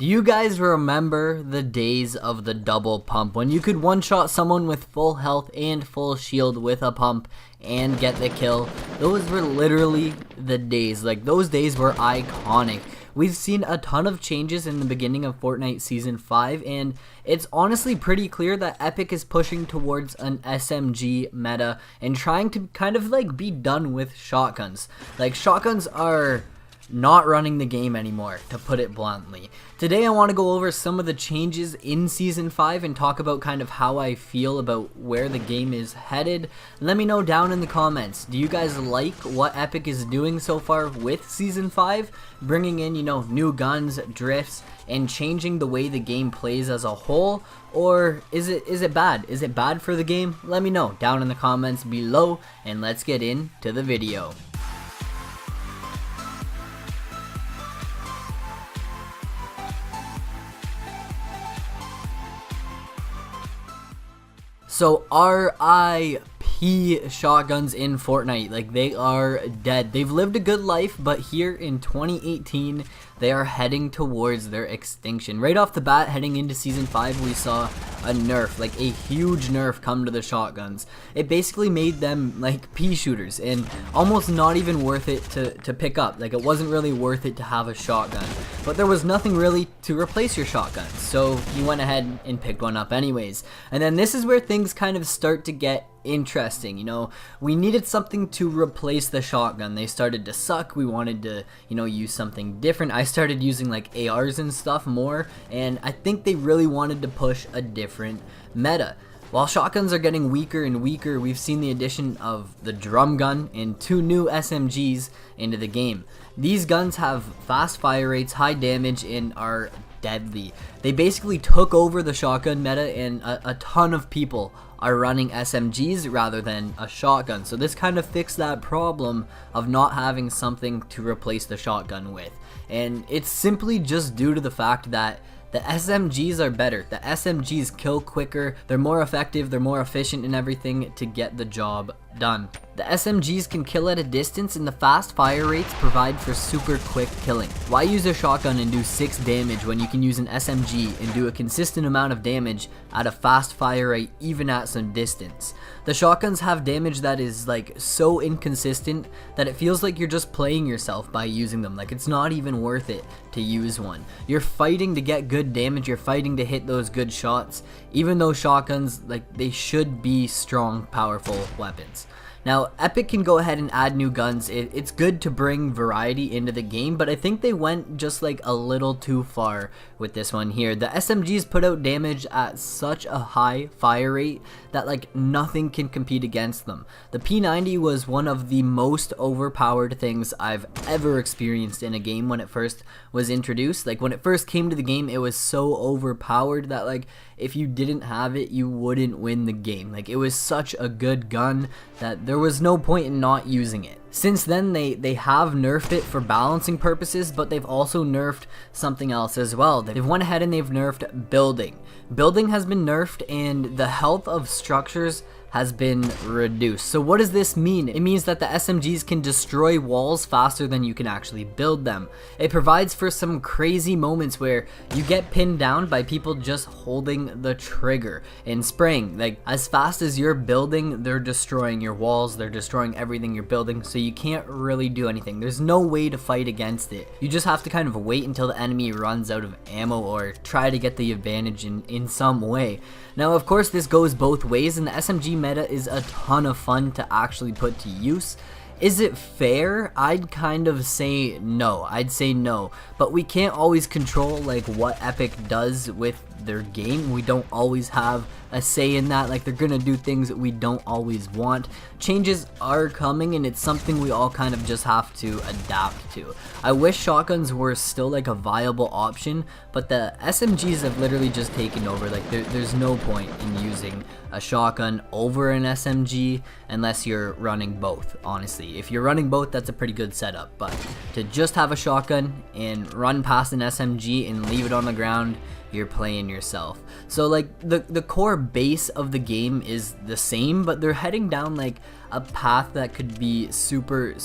Do you guys remember the days of the double pump when you could one-shot someone with full health and full shield with a pump and get the kill? Those were literally the days. Like, those days were iconic. We've seen a ton of changes in the beginning of Fortnite Season 5, and it's honestly pretty clear that Epic is pushing towards an SMG meta and trying to kind of like be done with shotguns. Like, shotguns are not running the game anymore, to put it bluntly. Today I want to go over some of the changes in Season 5 and talk about kind of how I feel about where the game is headed. Let me know down in the comments, do you guys like what Epic is doing so far with Season 5? Bringing in, new guns, drifts, and changing the way the game plays as a whole? Or is it bad? Is it bad for the game? Let me know down in the comments below, and let's get into the video. So RIP shotguns in Fortnite, like, they are dead. They've lived a good life, but here in 2018 they are heading towards their extinction. Right off the bat, heading into Season 5, we saw a nerf, like a huge nerf, come to the shotguns. It basically made them like pea shooters and almost not even worth it to pick up. Like, it wasn't really worth it to have a shotgun, but there was nothing really to replace your shotgun, so you went ahead and picked one up anyways. And then this is where things kind of start to get interesting. We needed something to replace the shotgun. They started to suck. We wanted to use something different. I started using like ARs and stuff more, and I think they really wanted to push a different meta. While shotguns are getting weaker and weaker, we've seen the addition of the drum gun and 2 new SMGs into the game. These guns have fast fire rates, high damage, and are deadly. They basically took over the shotgun meta, and a ton of people are running SMGs rather than a shotgun. So this kind of fixed that problem of not having something to replace the shotgun with. And it's simply just due to the fact that the SMGs are better. The SMGs kill quicker, they're more effective, they're more efficient in everything to get the job done. The SMGs can kill at a distance, and the fast fire rates provide for super quick killing. Why use a shotgun and do 6 damage when you can use an SMG and do a consistent amount of damage at a fast fire rate even at some distance? The shotguns have damage that is like so inconsistent that it feels like you're just playing yourself by using them. Like, it's not even worth it to use one. You're fighting to get good damage, you're fighting to hit those good shots, even though shotguns, like, they should be strong, powerful weapons. Now, Epic can go ahead and add new guns. It's good to bring variety into the game, but I think they went just like a little too far with this one here. The SMGs put out damage at such a high fire rate that like nothing can compete against them. The P90 was one of the most overpowered things I've ever experienced in a game when it first was introduced. Like, when it first came to the game, it was so overpowered that like if you didn't have it, you wouldn't win the game. Like, it was such a good gun that there was no point in not using it. Since then, they have nerfed it for balancing purposes, but they've also nerfed something else as well. They've went ahead and they've nerfed building. Building has been nerfed, and the health of structures has been reduced. So what does this mean? It means that the SMGs can destroy walls faster than you can actually build them. It provides for some crazy moments where you get pinned down by people just holding the trigger and spraying. Like, as fast as you're building, they're destroying your walls, they're destroying everything you're building, so you can't really do anything. There's no way to fight against it. You just have to kind of wait until the enemy runs out of ammo or try to get the advantage in some way. Now, of course, this goes both ways, and the SMG meta is a ton of fun to actually put to use. Is it fair? I'd kind of say no. I'd say no. But we can't always control like what Epic does with their game. We don't always have a say in that. Like, they're gonna do things that we don't always want. Changes are coming, and it's something we all kind of just have to adapt to. I wish shotguns were still like a viable option, but the SMGs have literally just taken over. Like, there's no point in using a shotgun over an SMG unless you're running both. Honestly, if you're running both, that's a pretty good setup, but to just have a shotgun and run past an SMG and leave it on the ground, you're playing yourself. So like the core base of the game is the same, but they're heading down like a path that could be super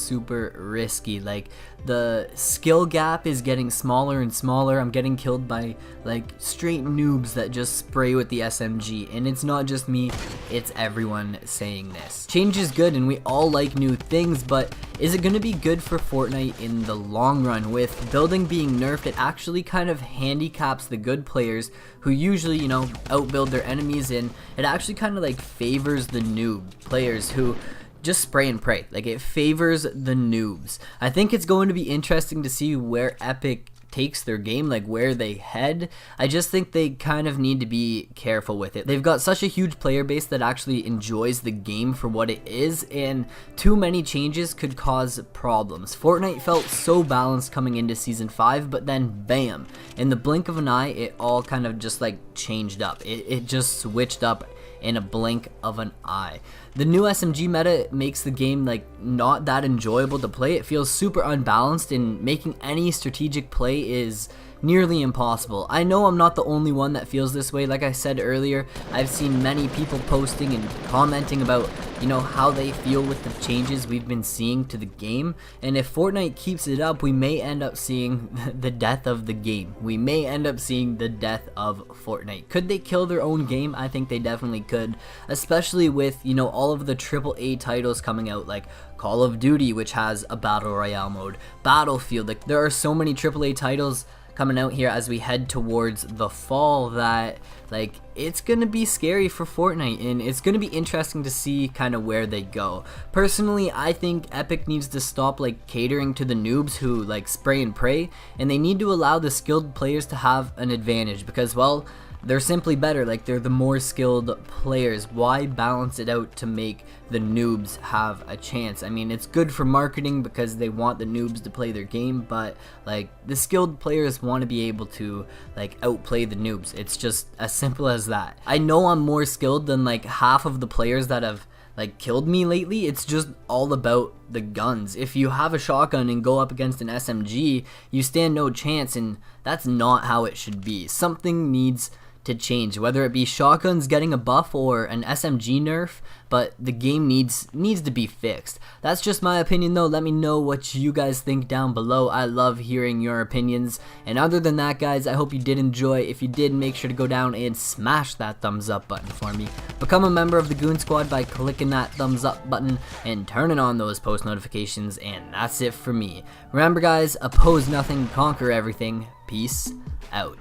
risky. Like, the skill gap is getting smaller and smaller. I'm getting killed by like straight noobs that just spray with the SMG, and it's not just me, it's everyone saying this. Change is good and we all like new things, but is it going to be good for Fortnite in the long run? With building being nerfed, it actually kind of handicaps the good players who usually, you know, outbuild their enemies, and it actually kind of like favors the noob players who just spray and pray. Like, it favors the noobs. I think it's going to be interesting to see where Epic takes their game, like where they head. I just think they kind of need to be careful with it. They've got such a huge player base that actually enjoys the game for what it is, and too many changes could cause problems. Fortnite felt so balanced coming into season 5, but then bam, in the blink of an eye, it all kind of just like changed up. It just switched up in a blink of an eye. The new SMG meta makes the game like not that enjoyable to play. It feels super unbalanced, and making any strategic play is nearly impossible. I know I'm not the only one that feels this way. Like I said earlier, I've seen many people posting and commenting about, you know, how they feel with the changes we've been seeing to the game, and if Fortnite keeps it up, we may end up seeing the death of the game. We may end up seeing the death of Fortnite. Could they kill their own game? I think they definitely could, especially with, you know, all of the AAA titles coming out, like Call of Duty, which has a battle royale mode, Battlefield. Like, there are so many AAA titles coming out here as we head towards the fall that, like, it's gonna be scary for Fortnite, and it's gonna be interesting to see kind of where they go. Personally, I think Epic needs to stop like catering to the noobs who like spray and pray, and they need to allow the skilled players to have an advantage, because, well, they're simply better. Like, they're the more skilled players. Why balance it out to make the noobs have a chance? I mean, it's good for marketing because they want the noobs to play their game, but like, the skilled players want to be able to like outplay the noobs. It's just as simple as that. I know I'm more skilled than like half of the players that have like killed me lately. It's just all about the guns. If you have a shotgun and go up against an SMG, you stand no chance, and that's not how it should be. Something needs to change, whether it be shotguns getting a buff or an SMG nerf, but the game needs to be fixed. That's just my opinion though. Let me know what you guys think down below. I love hearing your opinions. And other than that, guys, I hope you did enjoy. If you did, make sure to go down and smash that thumbs up button for me. Become a member of the Goon Squad by clicking that thumbs up button and turning on those post notifications, and that's it for me. Remember, guys, oppose nothing, conquer everything. Peace out.